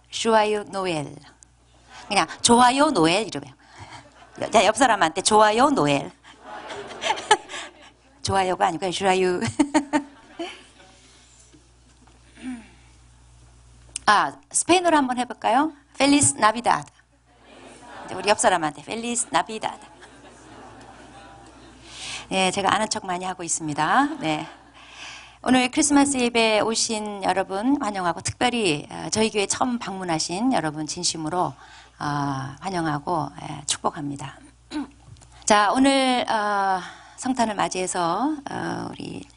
좋아요 노엘. 그냥 좋아요 노엘 이러면. 자, 옆 사람한테 좋아요 노엘. 좋아요가 아니고 좋아요. 스페인어로 한번 해볼까요? 펠리스 나비다드. 우리 옆 사람한테 펠리스 나비다드. 네, 제가 아는 척 많이 하고 있습니다. 네. 오늘 크리스마스 예배 오신 여러분 환영하고, 특별히 저희 교회 처음 방문하신 여러분 진심으로 환영하고 축복합니다. 자, 오늘 성탄을 맞이해서 우리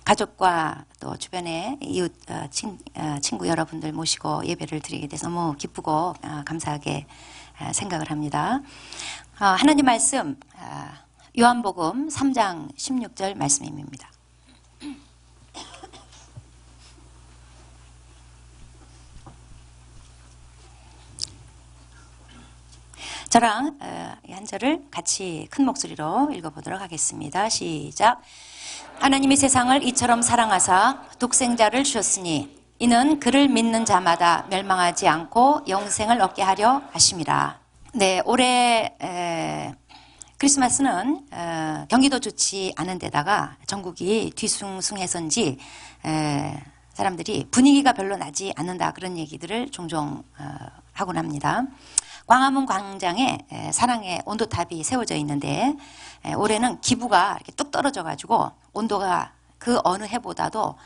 가족과 또 주변의 이웃 친구 여러분들 모시고 예배를 드리게 돼서 너무 기쁘고 감사하게 생각을 합니다. 하나님 말씀 요한복음 3장 16절 말씀입니다. 저랑 이 한 절을 같이 큰 목소리로 읽어보도록 하겠습니다. 시작. 하나님이 세상을 이처럼 사랑하사 독생자를 주셨으니 이는 그를 믿는 자마다 멸망하지 않고 영생을 얻게 하려 하심이라. 네, 올해 크리스마스는 경기도 좋지 않은 데다가 전국이 뒤숭숭해서인지 사람들이 분위기가 별로 나지 않는다, 그런 얘기들을 종종 하곤 합니다. 광화문 광장에 사랑의 온도탑이 세워져 있는데 올해는 기부가 이렇게 뚝 떨어져 가지고 온도가 그 어느 해보다도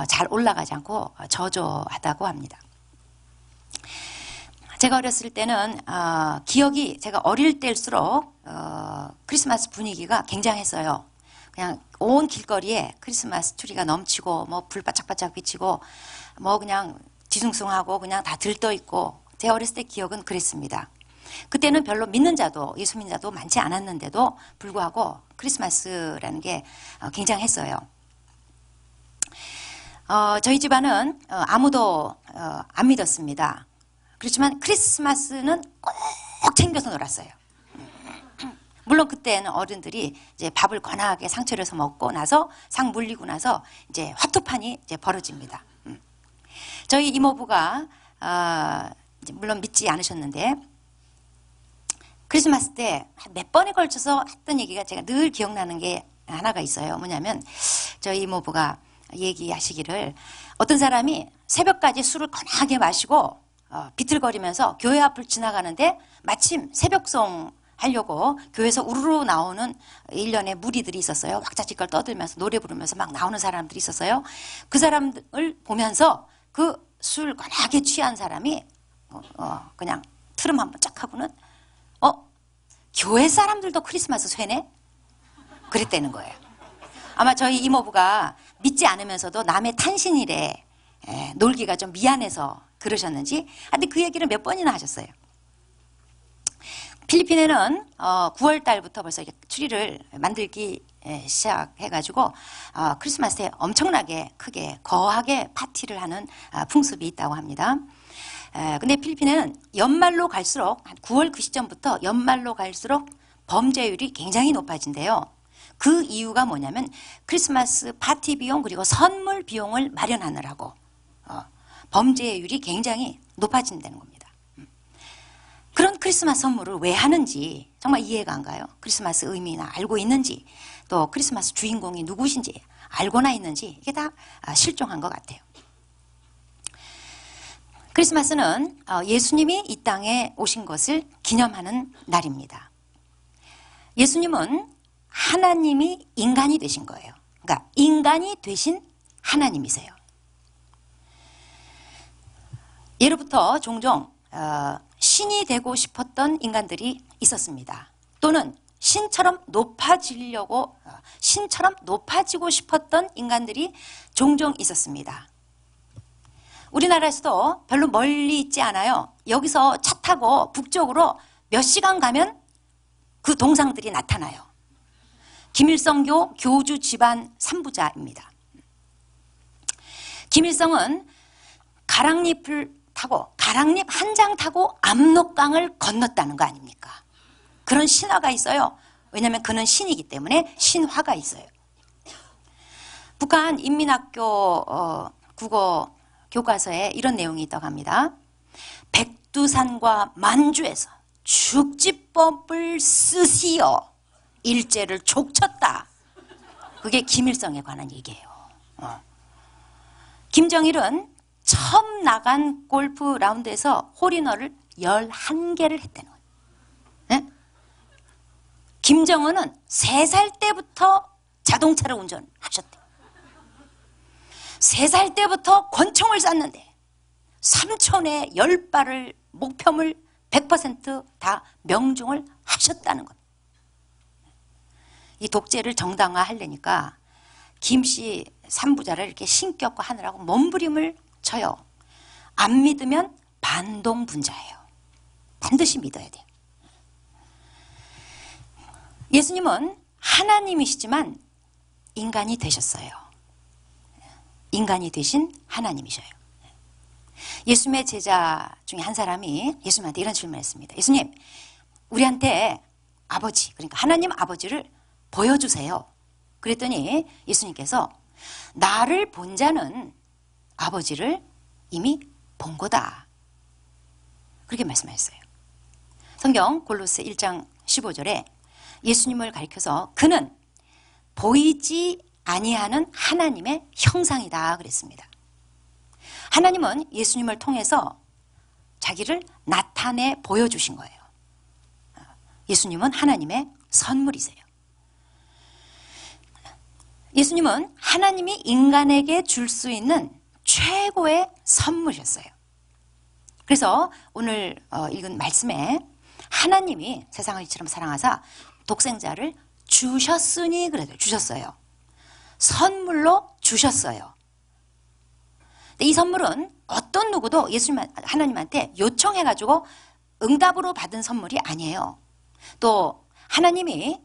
잘 올라가지 않고 저조하다고 합니다. 제가 어렸을 때는 기억이, 제가 어릴 때일수록 크리스마스 분위기가 굉장했어요. 그냥 온 길거리에 크리스마스 트리가 넘치고 뭐 불 바짝바짝 비치고 뭐 그냥 뒤숭숭하고 그냥 다 들떠 있고, 제 어렸을 때 기억은 그랬습니다. 그때는 별로 믿는 자도 예수 믿는 자도 많지 않았는데도 불구하고 크리스마스라는 게 굉장했어요. 저희 집안은 아무도 안 믿었습니다. 그렇지만 크리스마스는 꼭 챙겨서 놀았어요. 물론 그때는 어른들이 이제 밥을 권하게 상 차려서 먹고 나서 상 물리고 나서 이제 화투판이 이제 벌어집니다. 저희 이모부가 물론 믿지 않으셨는데 크리스마스 때 몇 번에 걸쳐서 했던 얘기가 제가 늘 기억나는 게 하나가 있어요. 뭐냐면 저희 이모부가 얘기하시기를, 어떤 사람이 새벽까지 술을 거나하게 마시고 비틀거리면서 교회 앞을 지나가는데 마침 새벽송 하려고 교회에서 우르르 나오는 일련의 무리들이 있었어요. 왁자지껄 떠들면서 노래 부르면서 막 나오는 사람들이 있었어요. 그 사람을 보면서 그 술 거나하게 취한 사람이 그냥 트름 한번 쫙 하고는 교회 사람들도 크리스마스 쇠네? 그랬다는 거예요. 아마 저희 이모부가 믿지 않으면서도 남의 탄신일에 놀기가 좀 미안해서 그러셨는지, 근데 그 얘기를 몇 번이나 하셨어요. 필리핀에는 9월 달부터 벌써 추리를 만들기 시작해가지고 크리스마스 때 엄청나게 크게 거하게 파티를 하는 풍습이 있다고 합니다. 근데 필리핀에는 연말로 갈수록, 한 9월 그 시점부터 연말로 갈수록 범죄율이 굉장히 높아진대요. 그 이유가 뭐냐면 크리스마스 파티 비용 그리고 선물 비용을 마련하느라고 범죄율이 굉장히 높아진다는 겁니다. 그런 크리스마스 선물을 왜 하는지 정말 이해가 안 가요. 크리스마스 의미나 알고 있는지, 또 크리스마스 주인공이 누구신지 알고나 있는지, 이게 다 실종한 것 같아요. 크리스마스는 예수님이 이 땅에 오신 것을 기념하는 날입니다. 예수님은 하나님이 인간이 되신 거예요. 그러니까 인간이 되신 하나님이세요. 예로부터 종종 신이 되고 싶었던 인간들이 있었습니다. 또는 신처럼 높아지고 싶었던 인간들이 종종 있었습니다. 우리나라에서도 별로 멀리 있지 않아요. 여기서 차 타고 북쪽으로 몇 시간 가면 그 동상들이 나타나요. 김일성교 교주 집안 3부자입니다. 김일성은 가랑잎 한 장 타고 압록강을 건넜다는 거 아닙니까? 그런 신화가 있어요. 왜냐하면 그는 신이기 때문에 신화가 있어요. 북한 인민학교 국어 교과서에 이런 내용이 있다고 합니다. 백두산과 만주에서 죽지법을 쓰시어 일제를 족쳤다. 그게 김일성에 관한 얘기예요. 김정일은 처음 나간 골프 라운드에서 홀인원을 11개를 했다는 거예요. 네? 김정은은 3살 때부터 자동차를 운전하셨대요. 3살 때부터 권총을 쐈는데 삼촌의 10발을 목표물 100% 명중을 하셨다는 것. 이 독재를 정당화하려니까 김씨 3부자를 이렇게 신격화 하느라고 몸부림을 쳐요. 안 믿으면 반동분자예요. 반드시 믿어야 돼요. 예수님은 하나님이시지만 인간이 되셨어요. 인간이 되신 하나님이셔요. 예수님의 제자 중에 한 사람이 예수님한테 이런 질문을 했습니다. 예수님, 우리한테 아버지, 그러니까 하나님 아버지를 보여주세요. 그랬더니 예수님께서 나를 본 자는 아버지를 이미 본 거다. 그렇게 말씀하셨어요. 성경 골로새 1장 15절에 예수님을 가리켜서 그는 보이지 아니하는 하나님의 형상이다 그랬습니다. 하나님은 예수님을 통해서 자기를 나타내 보여주신 거예요. 예수님은 하나님의 선물이세요. 예수님은 하나님이 인간에게 줄 수 있는 최고의 선물이었어요. 그래서 오늘 읽은 말씀에 하나님이 세상을 이처럼 사랑하사 독생자를 주셨으니 그래도 주셨어요. 선물로 주셨어요. 이 선물은 어떤 누구도 예수님 하나님한테 요청해가지고 응답으로 받은 선물이 아니에요. 또 하나님이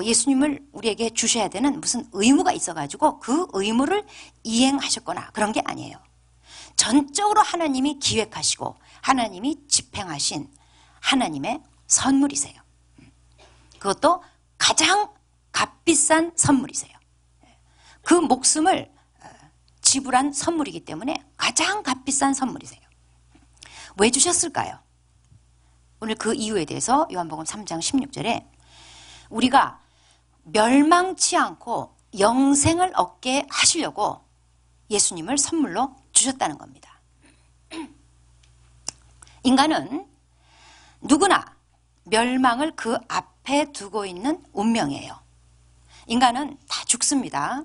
예수님을 우리에게 주셔야 되는 무슨 의무가 있어가지고 그 의무를 이행하셨거나 그런 게 아니에요. 전적으로 하나님이 기획하시고 하나님이 집행하신 하나님의 선물이세요. 그것도 가장 값비싼 선물이세요. 그 목숨을 지불한 선물이기 때문에 가장 값비싼 선물이세요. 왜 주셨을까요? 오늘 그 이유에 대해서 요한복음 3장 16절에 우리가 멸망치 않고 영생을 얻게 하시려고 예수님을 선물로 주셨다는 겁니다. 인간은 누구나 멸망을 그 앞에 두고 있는 운명이에요. 인간은 다 죽습니다.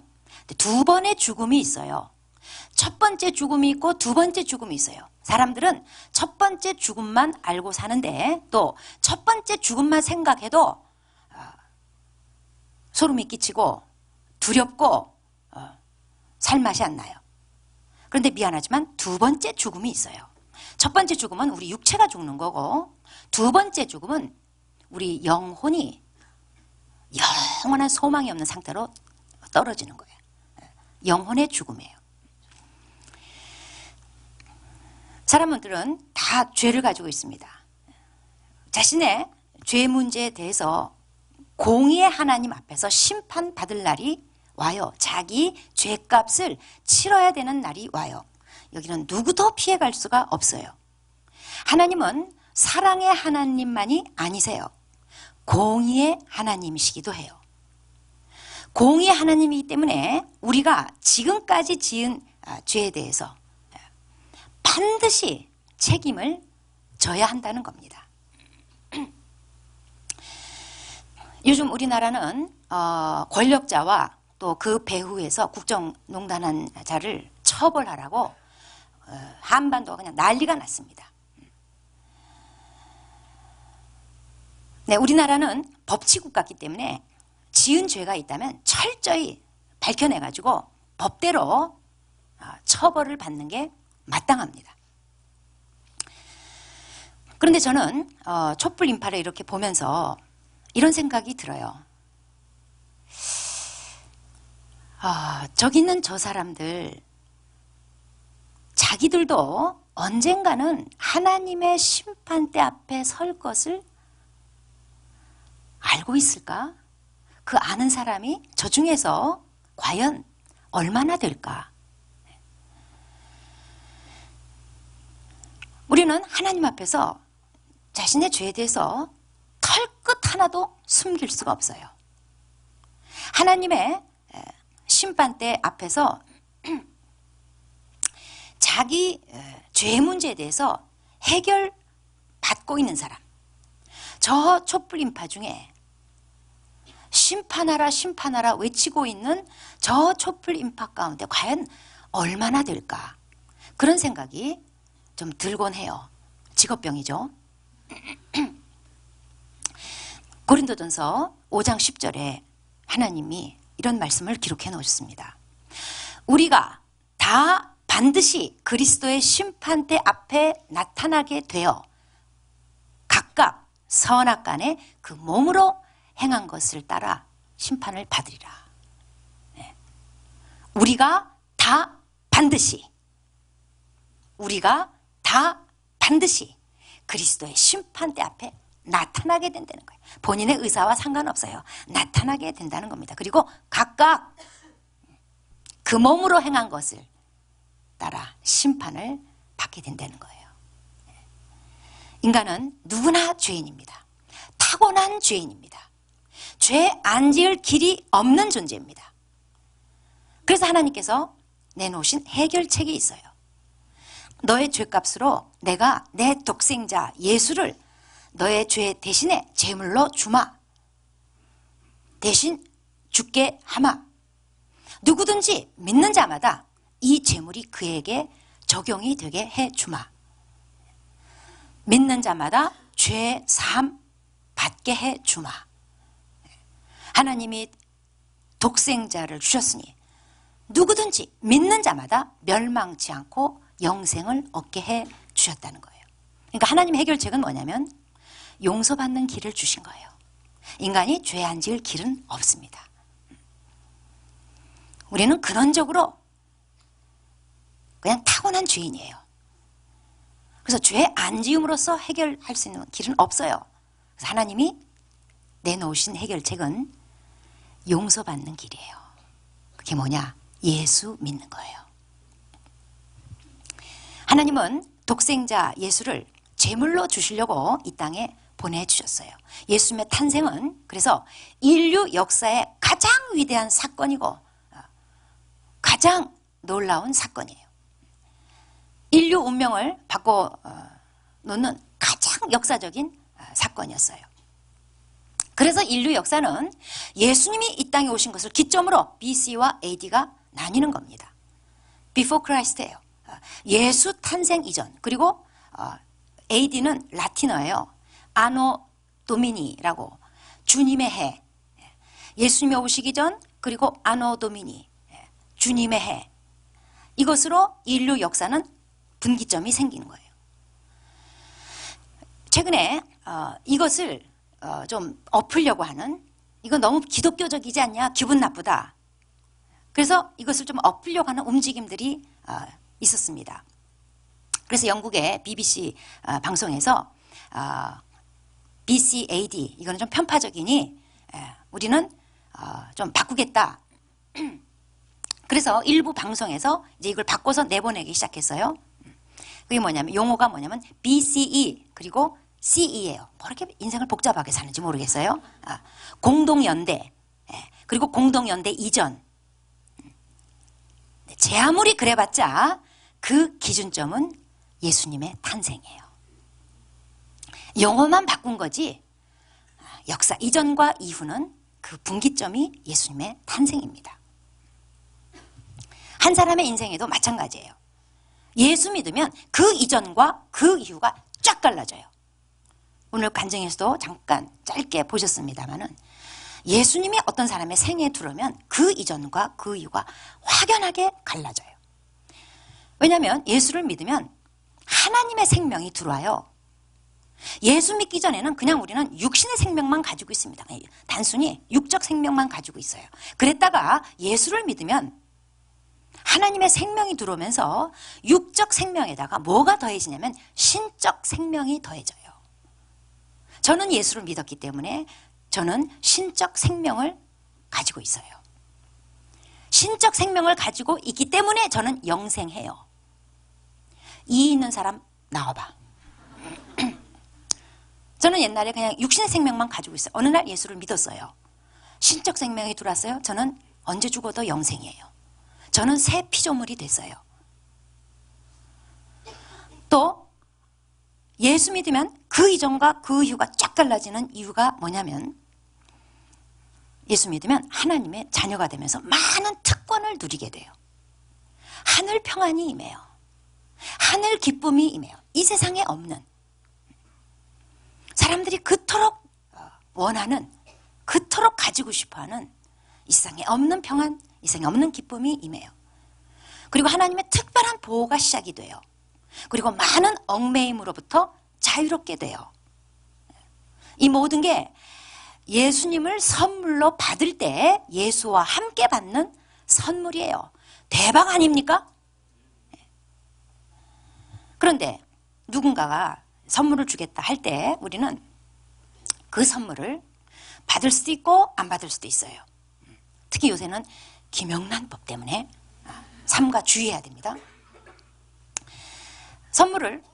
두 번의 죽음이 있어요. 첫 번째 죽음이 있고 두 번째 죽음이 있어요. 사람들은 첫 번째 죽음만 알고 사는데 또 첫 번째 죽음만 생각해도 소름이 끼치고 두렵고 살맛이 안 나요. 그런데 미안하지만 두 번째 죽음이 있어요. 첫 번째 죽음은 우리 육체가 죽는 거고 두 번째 죽음은 우리 영혼이 영원한 소망이 없는 상태로 떨어지는 거예요. 영혼의 죽음이에요. 사람들은 다 죄를 가지고 있습니다. 자신의 죄 문제에 대해서 공의의 하나님 앞에서 심판받을 날이 와요. 자기 죄값을 치러야 되는 날이 와요. 여기는 누구도 피해갈 수가 없어요. 하나님은 사랑의 하나님만이 아니세요. 공의의 하나님이시기도 해요. 공의의 하나님이기 때문에 우리가 지금까지 지은 죄에 대해서 반드시 책임을 져야 한다는 겁니다. 요즘 우리나라는 권력자와 또 그 배후에서 국정농단한 자를 처벌하라고 한반도가 그냥 난리가 났습니다. 네, 우리나라는 법치국가이기 때문에 지은 죄가 있다면 철저히 밝혀내가지고 법대로 처벌을 받는 게 마땅합니다. 그런데 저는 촛불 인파를 이렇게 보면서 이런 생각이 들어요. 저기 있는 저 사람들 자기들도 언젠가는 하나님의 심판대 앞에 설 것을 알고 있을까? 그 아는 사람이 저 중에서 과연 얼마나 될까? 우리는 하나님 앞에서 자신의 죄에 대해서 털끝 하나도 숨길 수가 없어요. 하나님의 심판대 앞에서 자기 죄 문제에 대해서 해결받고 있는 사람, 저 촛불 인파 중에 심판하라 심판하라 외치고 있는 저 촛불 인파 가운데 과연 얼마나 될까, 그런 생각이 좀 들곤 해요. 직업병이죠. 고린도전서 5장 10절에 하나님이 이런 말씀을 기록해 놓으셨습니다. 우리가 다 반드시 그리스도의 심판대 앞에 나타나게 되어 각각 선악간에 그 몸으로 행한 것을 따라 심판을 받으리라. 우리가 다 반드시 그리스도의 심판대 앞에 나타나게 된다는 거예요. 본인의 의사와 상관없어요. 나타나게 된다는 겁니다. 그리고 각각 그 몸으로 행한 것을 따라 심판을 받게 된다는 거예요. 인간은 누구나 죄인입니다. 타고난 죄인입니다. 죄 안 지을 길이 없는 존재입니다. 그래서 하나님께서 내놓으신 해결책이 있어요. 너의 죄값으로 내가 내 독생자 예수를 너의 죄 대신에 제물로 주마. 대신 죽게 하마. 누구든지 믿는 자마다 이 제물이 그에게 적용이 되게 해 주마. 믿는 자마다 죄 사함 받게 해 주마. 하나님이 독생자를 주셨으니 누구든지 믿는 자마다 멸망치 않고 영생을 얻게 해 주셨다는 거예요. 그러니까 하나님의 해결책은 뭐냐면 용서받는 길을 주신 거예요. 인간이 죄 안 지을 길은 없습니다. 우리는 근원적으로 그냥 타고난 죄인이에요. 그래서 죄 안 지음으로써 해결할 수 있는 길은 없어요. 그래서 하나님이 내놓으신 해결책은 용서받는 길이에요. 그게 뭐냐? 예수 믿는 거예요. 하나님은 독생자 예수를 제물로 주시려고 이 땅에 보내주셨어요. 예수님의 탄생은 그래서 인류 역사의 가장 위대한 사건이고 가장 놀라운 사건이에요. 인류 운명을 바꿔놓는 가장 역사적인 사건이었어요. 그래서 인류 역사는 예수님이 이 땅에 오신 것을 기점으로 BC와 AD가 나뉘는 겁니다. Before Christ예요. 예수 탄생 이전. 그리고 AD는 라틴어예요. 아노 도미니라고, 주님의 해. 예수님이 오시기 전, 그리고 아노 도미니, 주님의 해. 이것으로 인류 역사는 분기점이 생기는 거예요. 최근에 이것을 좀 엎으려고 하는, 이거 너무 기독교적이지 않냐, 기분 나쁘다. 그래서 이것을 좀 엎으려고 하는 움직임들이 있었습니다. 그래서 영국의 BBC 방송에서 BCAD, 이거는 좀 편파적이니 우리는 좀 바꾸겠다. 그래서 일부 방송에서 이제 이걸 바꿔서 내보내기 시작했어요. 그게 뭐냐면, 용어가 뭐냐면 BCE 그리고 CE예요. 뭐 이렇게 인생을 복잡하게 사는지 모르겠어요. 공동연대, 그리고 공동연대 이전. 제 아무리 그래봤자 그 기준점은 예수님의 탄생이에요. 용어만 바꾼 거지 역사 이전과 이후는 그 분기점이 예수님의 탄생입니다. 한 사람의 인생에도 마찬가지예요. 예수 믿으면 그 이전과 그 이후가 쫙 갈라져요. 오늘 간증에서도 잠깐 짧게 보셨습니다마는 예수님이 어떤 사람의 생애에 들어오면 그 이전과 그 이후가 확연하게 갈라져요. 왜냐하면 예수를 믿으면 하나님의 생명이 들어와요. 예수 믿기 전에는 그냥 우리는 육신의 생명만 가지고 있습니다. 단순히 육적 생명만 가지고 있어요. 그랬다가 예수를 믿으면 하나님의 생명이 들어오면서 육적 생명에다가 뭐가 더해지냐면 신적 생명이 더해져요. 저는 예수를 믿었기 때문에 저는 신적 생명을 가지고 있어요. 신적 생명을 가지고 있기 때문에 저는 영생해요. 이 있는 사람 나와봐. 저는 옛날에 그냥 육신의 생명만 가지고 있어요. 어느 날 예수를 믿었어요. 신적 생명이 들어왔어요. 저는 언제 죽어도 영생이에요. 저는 새 피조물이 됐어요. 또 예수 믿으면 그 이전과 그 이후가 쫙 달라지는 이유가 뭐냐면, 예수 믿으면 하나님의 자녀가 되면서 많은 특권을 누리게 돼요. 하늘 평안이 임해요. 하늘 기쁨이 임해요. 이 세상에 없는, 사람들이 그토록 원하는, 그토록 가지고 싶어하는 이 세상에 없는 평안, 이 세상에 없는 기쁨이 임해요. 그리고 하나님의 특별한 보호가 시작이 돼요. 그리고 많은 얽매임으로부터 자유롭게 돼요. 이 모든 게 예수님을 선물로 받을 때 예수와 함께 받는 선물이에요. 대박 아닙니까? 그런데 누군가가 선물을 주겠다 할 때 우리는 그 선물을 받을 수도 있고 안 받을 수도 있어요. 특히 요새는 김영란법 때문에 삼가 주의해야 됩니다. 선물을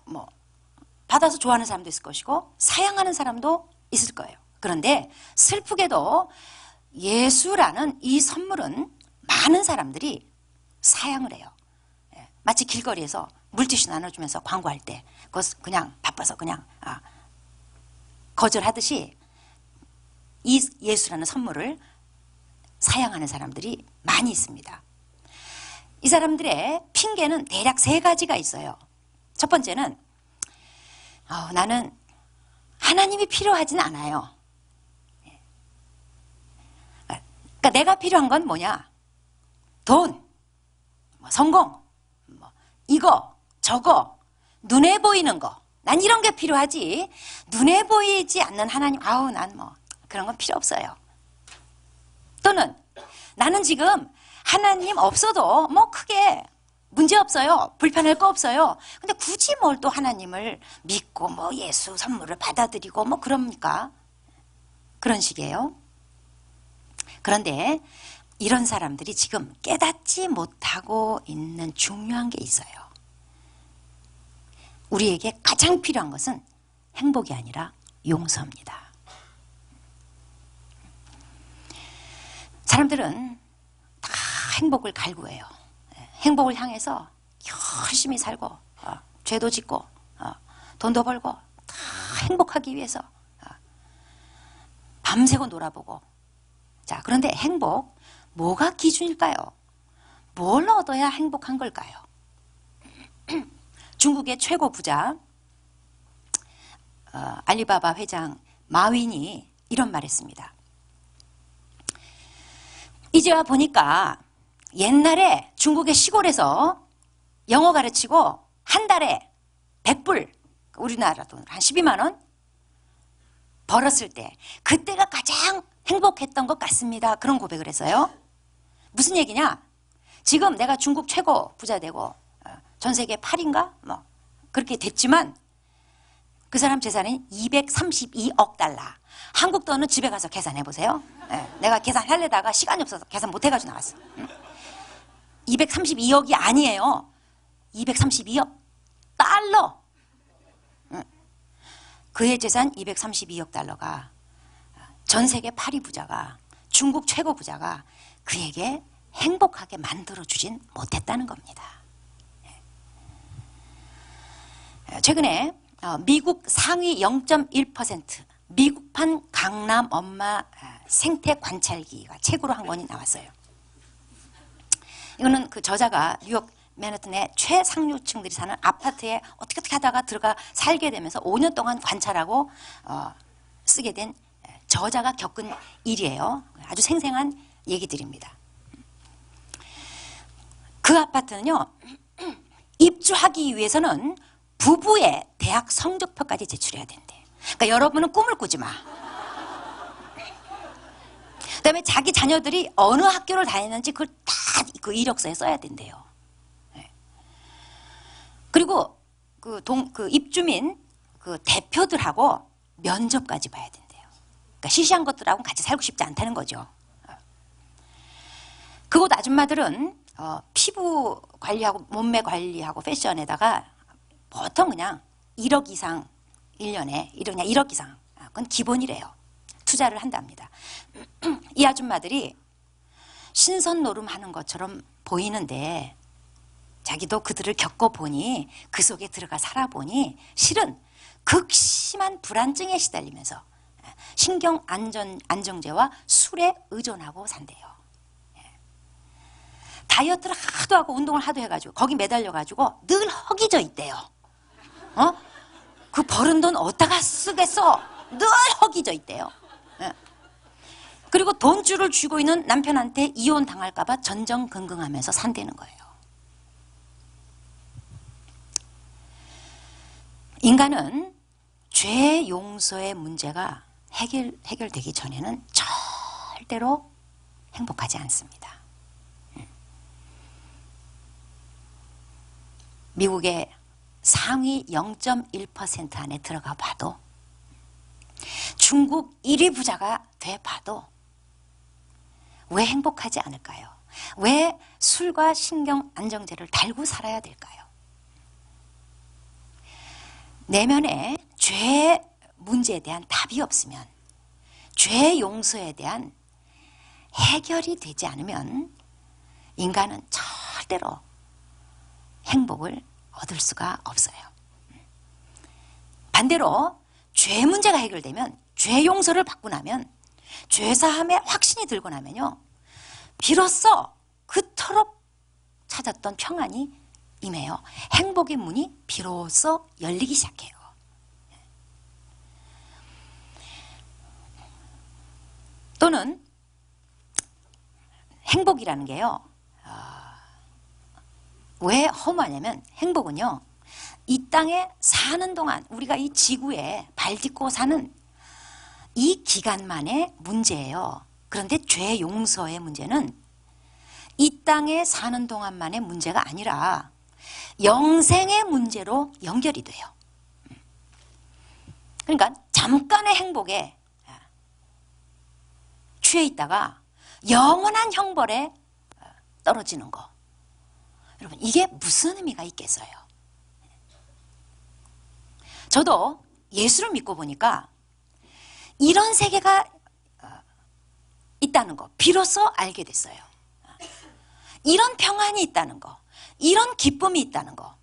받아서 좋아하는 사람도 있을 것이고 사양하는 사람도 있을 거예요. 그런데 슬프게도 예수라는 이 선물은 많은 사람들이 사양을 해요. 마치 길거리에서 물티슈 나눠주면서 광고할 때 그것 그냥 바빠서 그냥 거절하듯이 이 예수라는 선물을 사양하는 사람들이 많이 있습니다. 이 사람들의 핑계는 대략 3가지가 있어요. 첫 번째는 나는 하나님이 필요하진 않아요. 그러니까 내가 필요한 건 뭐냐? 돈, 성공, 이거, 저거, 눈에 보이는 거. 난 이런 게 필요하지. 눈에 보이지 않는 하나님, 난 그런 건 필요 없어요. 또는 나는 지금 하나님 없어도 크게 문제 없어요. 불편할 거 없어요. 근데 굳이 뭘 또 하나님을 믿고 예수 선물을 받아들이고 그럽니까? 그런 식이에요. 그런데 이런 사람들이 지금 깨닫지 못하고 있는 중요한 게 있어요. 우리에게 가장 필요한 것은 행복이 아니라 용서입니다. 사람들은 다 행복을 갈구해요. 행복을 향해서 열심히 살고 죄도 짓고 돈도 벌고 다 행복하기 위해서 밤새고 놀아보고. 자, 그런데 행복, 뭐가 기준일까요? 뭘 얻어야 행복한 걸까요? 중국의 최고 부자 알리바바 회장 마윈이 이런 말 했습니다. 이제 와 보니까 옛날에 중국의 시골에서 영어 가르치고 한 달에 100불, 우리나라 돈으로 한 12만 원 벌었을 때 그때가 가장 행복했던 것 같습니다. 그런 고백을 했어요. 무슨 얘기냐? 지금 내가 중국 최고 부자 되고 전 세계 8인가? 그렇게 됐지만 그 사람 재산이 232억 달러. 한국 돈은 집에 가서 계산해 보세요. 내가 계산하려다가 시간이 없어서 계산 못 해가지고 나왔어. 232억이 아니에요. 232억 달러. 그의 재산 232억 달러가 전 세계 8위 부자가, 중국 최고 부자가 그에게 행복하게 만들어주진 못했다는 겁니다. 최근에 미국 상위 0.1% 미국판 강남 엄마 생태 관찰기가 책으로 한 권이 나왔어요. 이거는 그 저자가 뉴욕 맨해튼의 최상류층들이 사는 아파트에 어떻게 하다가 들어가 살게 되면서 5년 동안 관찰하고 쓰게 된 저자가 겪은 일이에요. 아주 생생한 얘기들입니다. 그 아파트는요, 입주하기 위해서는 부부의 대학 성적표까지 제출해야 된대. 그러니까 여러분은 꿈을 꾸지 마. 그다음에 자기 자녀들이 어느 학교를 다니는지 그걸 다 그 이력서에 써야 된대요. 그리고 그 입주민 그 대표들하고 면접까지 봐야 된대요. 그러니까 시시한 것들하고 같이 살고 싶지 않다는 거죠. 그곳 아줌마들은 피부 관리하고 몸매 관리하고 패션에다가 보통 그냥 1억 이상 1년에 1억 이상. 그건 기본이래요. 투자를 한답니다. 이 아줌마들이 신선 노름하는 것처럼 보이는데 자기도 그들을 겪어보니 그 속에 들어가 살아보니 실은 극심한 불안증에 시달리면서 신경 안정제와 술에 의존하고 산대요. 다이어트를 하도 하고 운동을 하도 해가지고 거기 매달려가지고 늘 허기져 있대요. 그 버는 돈 어디다가 쓰겠어? 늘 허기져 있대요. 그리고 돈줄을 쥐고 있는 남편한테 이혼 당할까봐 전전긍긍하면서 산다는 거예요. 인간은 죄 용서의 문제가 해결되기 전에는 절대로 행복하지 않습니다. 미국의 상위 0.1% 안에 들어가 봐도, 중국 1위 부자가 돼 봐도 왜 행복하지 않을까요? 왜 술과 신경 안정제를 달고 살아야 될까요? 내면에 죄 문제에 대한 답이 없으면, 죄 용서에 대한 해결이 되지 않으면 인간은 절대로 행복을 얻을 수가 없어요. 반대로 죄 문제가 해결되면, 죄 용서를 받고 나면, 죄사함에 확신이 들고 나면요, 비로소 그토록 찾았던 평안이 임해요. 행복의 문이 비로소 열리기 시작해요. 또는 행복이라는 게요, 왜 허무하냐면, 행복은요, 이 땅에 사는 동안 우리가 이 지구에 발 딛고 사는 이 기간만의 문제예요. 그런데 죄 용서의 문제는 이 땅에 사는 동안만의 문제가 아니라 영생의 문제로 연결이 돼요. 그러니까 잠깐의 행복에 취해 있다가 영원한 형벌에 떨어지는 거. 여러분, 이게 무슨 의미가 있겠어요? 저도 예수를 믿고 보니까 이런 세계가 있다는 거 비로소 알게 됐어요. 이런 평안이 있다는 거, 이런 기쁨이 있다는 거,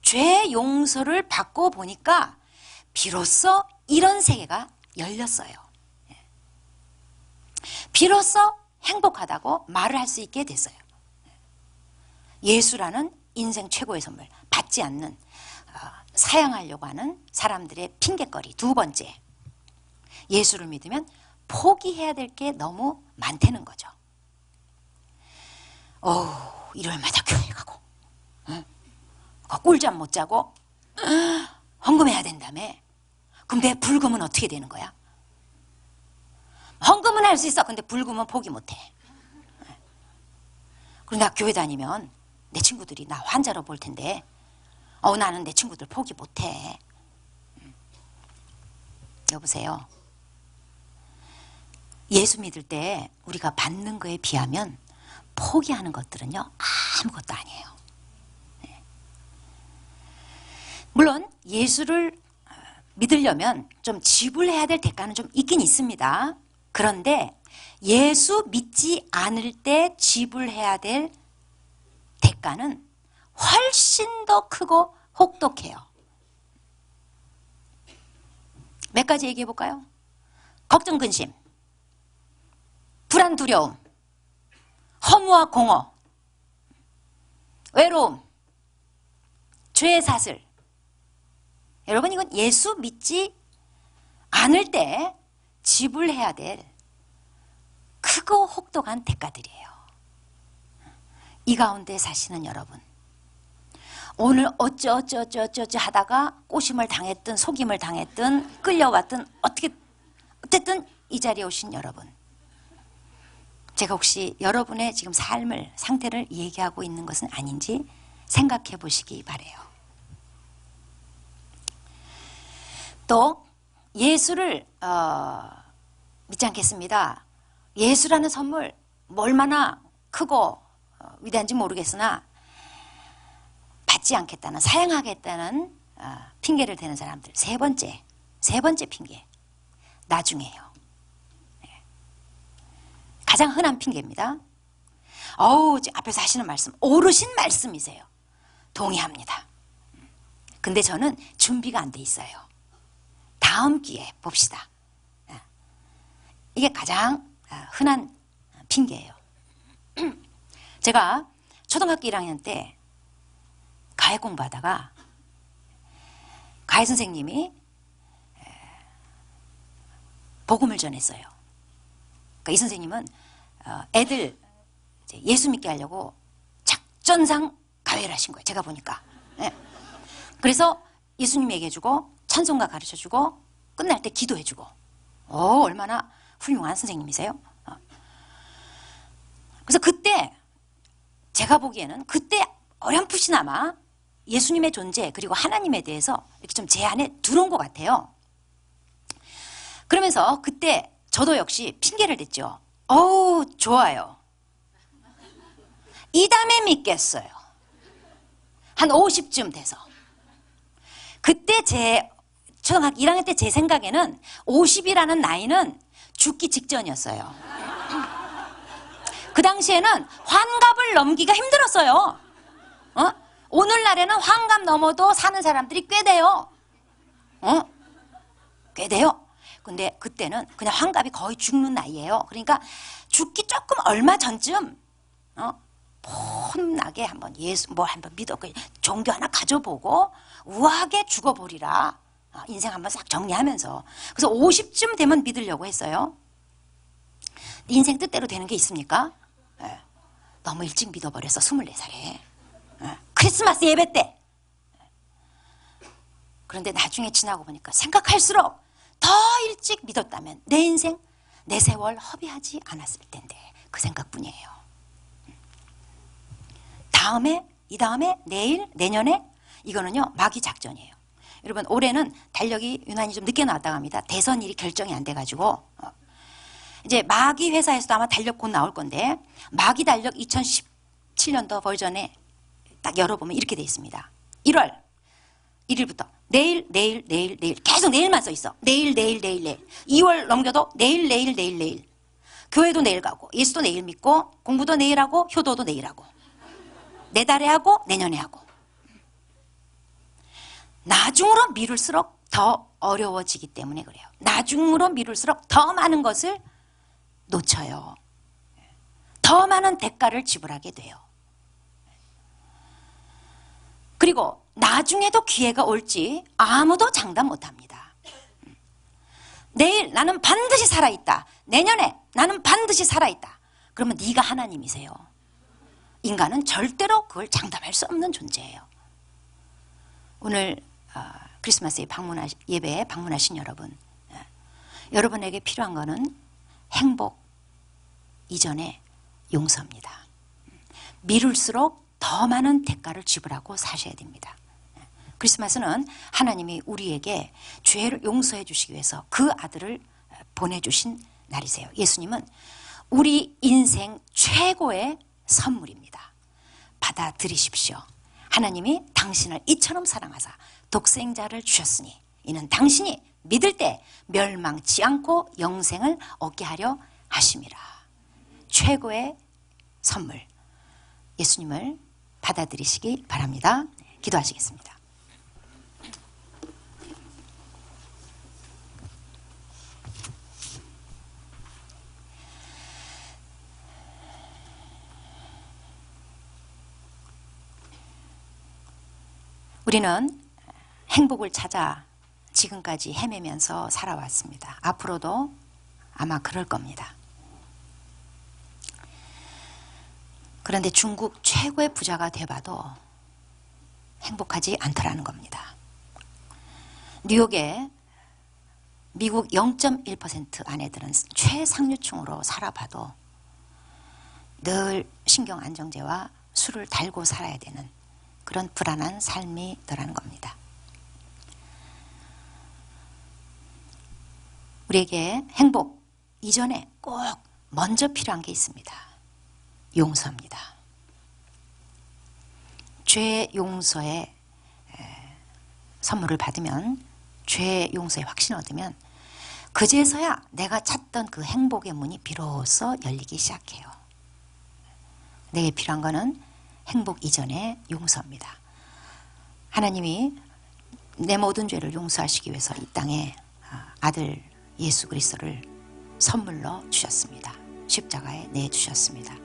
죄 용서를 받고 보니까 비로소 이런 세계가 열렸어요. 비로소 행복하다고 말을 할 수 있게 됐어요. 예수라는 인생 최고의 선물, 받지 않는, 사양하려고 하는 사람들의 핑곗거리. 두 번째, 예수를 믿으면 포기해야 될 게 너무 많다는 거죠. 일요일마다 교회 가고, 꿀잠 못 자고, 헌금해야 된다며. 그럼 내 불금은 어떻게 되는 거야? 헌금은 할 수 있어. 근데 불금은 포기 못 해. 그리고 나 교회 다니면 내 친구들이 나 환자로 볼 텐데, 나는 내 친구들 포기 못 해. 여보세요. 예수 믿을 때 우리가 받는 거에 비하면 포기하는 것들은요, 아무것도 아니에요. 물론 예수를 믿으려면 좀 지불해야 될 대가는 좀 있긴 있습니다. 그런데 예수 믿지 않을 때 지불해야 될 대가는 훨씬 더 크고 혹독해요. 몇 가지 얘기해 볼까요? 걱정, 근심, 불안, 두려움, 허무와 공허, 외로움, 죄의 사슬. 여러분, 이건 예수 믿지 않을 때 지불해야 될 크고 혹독한 대가들이에요. 이 가운데 사시는 여러분, 오늘 어쩌 하다가 꼬심을 당했든 속임을 당했든 끌려왔든 어쨌든 이 자리에 오신 여러분, 제가 혹시 여러분의 지금 삶을, 상태를 얘기하고 있는 것은 아닌지 생각해 보시기 바래요. 또 예수를 믿지 않겠습니다. 예수라는 선물 얼마나 크고 위대한지 모르겠으나 받지 않겠다는, 사양하겠다는 핑계를 대는 사람들 세 번째 핑계 나중에요. 가장 흔한 핑계입니다. 앞에서 하시는 말씀 옳으신 말씀이세요. 동의합니다. 근데 저는 준비가 안 돼 있어요. 다음 기회에 봅시다. 이게 가장 흔한 핑계예요. 제가 초등학교 1학년 때 가해 공부하다가 가해 선생님이 복음을 전했어요. 그러니까 이 선생님은 애들 예수 믿게 하려고 작전상 가해를 하신 거예요. 제가 보니까. 그래서 예수님 얘기해주고 찬송가 가르쳐주고 끝날 때 기도해주고 얼마나 훌륭한 선생님이세요. 그래서 그때 제가 보기에는 그때 어렴풋이나마 예수님의 존재 그리고 하나님에 대해서 이렇게 좀 제 안에 들어온 것 같아요. 그러면서 그때 저도 역시 핑계를 댔죠. 좋아요. 이 다음에 믿겠어요. 한 50쯤 돼서. 그때 제 초등학교 1학년 때 제 생각에는 50이라는 나이는 죽기 직전이었어요. 그 당시에는 환갑을 넘기가 힘들었어요. 오늘날에는 환갑 넘어도 사는 사람들이 꽤 돼요. 꽤 돼요. 근데 그때는 그냥 환갑이 거의 죽는 나이예요. 그러니까 죽기 조금 얼마 전쯤 폼나게 한번 한번 믿어 종교 하나 가져보고 우아하게 죽어보리라. 인생 한번 싹 정리하면서. 그래서 50쯤 되면 믿으려고 했어요. 인생 뜻대로 되는 게 있습니까? 너무 일찍 믿어버려서 24살에 크리스마스 예배 때. 그런데 나중에 지나고 보니까 생각할수록 더 일찍 믿었다면 내 인생 내 세월 허비하지 않았을 텐데 그 생각뿐이에요. 이 다음에 내일 내년에 이거는요 마귀 작전이에요. 여러분 올해는 달력이 유난히 좀 늦게 나왔다고 합니다. 대선 일이 결정이 안 돼가지고 이제 마귀 회사에서도 아마 달력 곧 나올 건데 마귀 달력 2017년도 버전에 딱 열어보면 이렇게 돼 있습니다. 1월 1일부터 내일 계속 내일만 써 있어. 내일 2월 넘겨도 내일 교회도 내일 가고 예수도 내일 믿고 공부도 내일 하고 효도도 내일 하고 내달에 하고 내년에 하고. 나중으로 미룰수록 더 어려워지기 때문에 그래요. 나중으로 미룰수록 더 많은 것을 놓쳐요. 더 많은 대가를 지불하게 돼요. 그리고 나중에도 기회가 올지 아무도 장담 못합니다. 내일 나는 반드시 살아있다. 내년에 나는 반드시 살아있다. 그러면 네가 하나님이세요. 인간은 절대로 그걸 장담할 수 없는 존재예요. 오늘 크리스마스 예배에 방문하신 여러분, 여러분에게 필요한 것은 행복 이전에 용서입니다. 미룰수록 더 많은 대가를 지불하고 사셔야 됩니다. 크리스마스는 하나님이 우리에게 죄를 용서해 주시기 위해서 그 아들을 보내주신 날이세요. 예수님은 우리 인생 최고의 선물입니다. 받아들이십시오. 하나님이 당신을 이처럼 사랑하사 독생자를 주셨으니 이는 당신이 믿을 때 멸망치 않고 영생을 얻게 하려 하심이라. 최고의 선물 예수님을 받아들이시기 바랍니다. 기도하시겠습니다. 우리는 행복을 찾아 지금까지 헤매면서 살아왔습니다. 앞으로도 아마 그럴 겁니다. 그런데 중국 최고의 부자가 돼봐도 행복하지 않더라는 겁니다. 뉴욕에 미국 0.1% 아내들은 최상류층으로 살아봐도 늘 신경안정제와 술을 달고 살아야 되는 그런 불안한 삶이더라는 겁니다. 우리에게 행복 이전에 꼭 먼저 필요한 게 있습니다. 용서입니다. 죄 용서의 선물을 받으면, 죄 용서의 확신을 얻으면 그제서야 내가 찾던 그 행복의 문이 비로소 열리기 시작해요. 내게 필요한 거는 행복 이전의 용서입니다. 하나님이 내 모든 죄를 용서하시기 위해서 이 땅에 아들 예수 그리스도를 선물로 주셨습니다. 십자가에 내주셨습니다.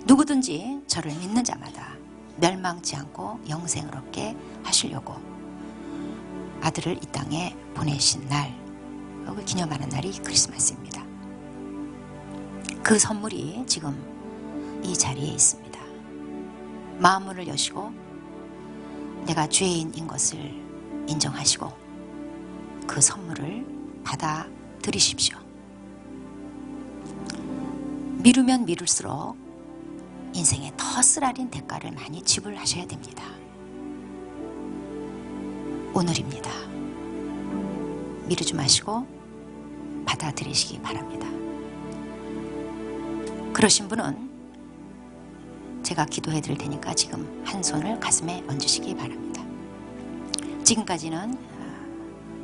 누구든지 저를 믿는 자마다 멸망치 않고 영생을 얻게 하시려고 아들을 이 땅에 보내신 날, 그 기념하는 날이 크리스마스입니다. 그 선물이 지금 이 자리에 있습니다. 마음문을 여시고 내가 죄인인 것을 인정하시고 그 선물을 받아들이십시오. 미루면 미룰수록 인생에 더 쓰라린 대가를 많이 지불하셔야 됩니다. 오늘입니다. 미루지 마시고 받아들이시기 바랍니다. 그러신 분은 제가 기도해 드릴 테니까 지금 한 손을 가슴에 얹으시기 바랍니다. 지금까지는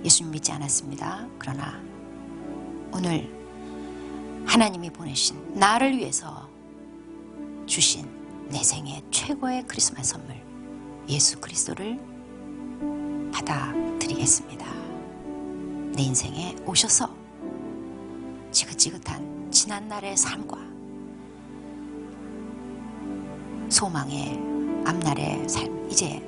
예수님 믿지 않았습니다. 그러나 오늘 하나님이 보내신 나를 위해서 주신 내 생애 최고의 크리스마스 선물 예수 그리스도를 받아드리겠습니다. 내 인생에 오셔서 지긋지긋한 지난날의 삶과 소망의 앞날의 삶 이제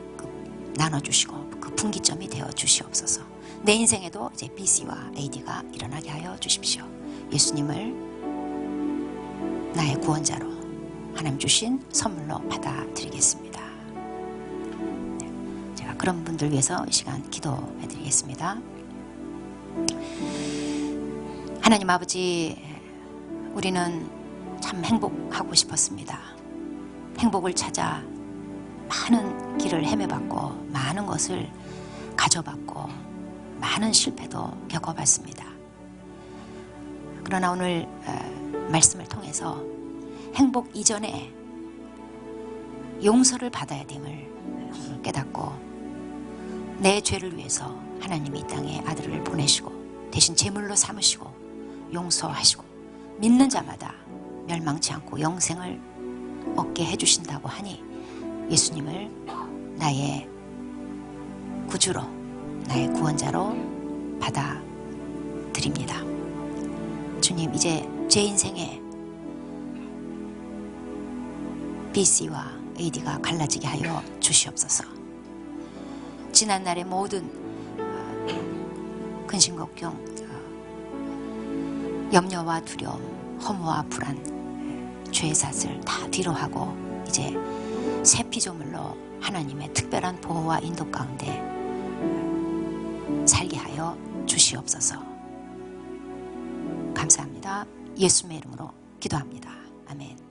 나눠주시고 그 분기점이 되어 주시옵소서. 내 인생에도 이제 BC와 AD가 일어나게 하여 주십시오. 예수님을 나의 구원자로 하나님 주신 선물로 받아드리겠습니다. 제가 그런 분들 위해서 이 시간 기도해 드리겠습니다. 하나님 아버지, 우리는 참 행복하고 싶었습니다. 행복을 찾아 많은 길을 헤매봤고 많은 것을 가져봤고 많은 실패도 겪어봤습니다. 그러나 오늘 말씀을 통해서 행복 이전에 용서를 받아야 됨을 깨닫고 내 죄를 위해서 하나님이 이 땅에 아들을 보내시고 대신 제물로 삼으시고 용서하시고 믿는 자마다 멸망치 않고 영생을 얻게 해주신다고 하니 예수님을 나의 구주로 나의 구원자로 받아드립니다. 주님, 이제 제 인생에 BC와 AD가 갈라지게 하여 주시옵소서. 지난날의 모든 근심 걱정, 염려와 두려움, 허무와 불안, 죄의 삿을 다 뒤로하고 이제 새 피조물로 하나님의 특별한 보호와 인도 가운데 살게 하여 주시옵소서. 감사합니다. 예수님의 이름으로 기도합니다. 아멘.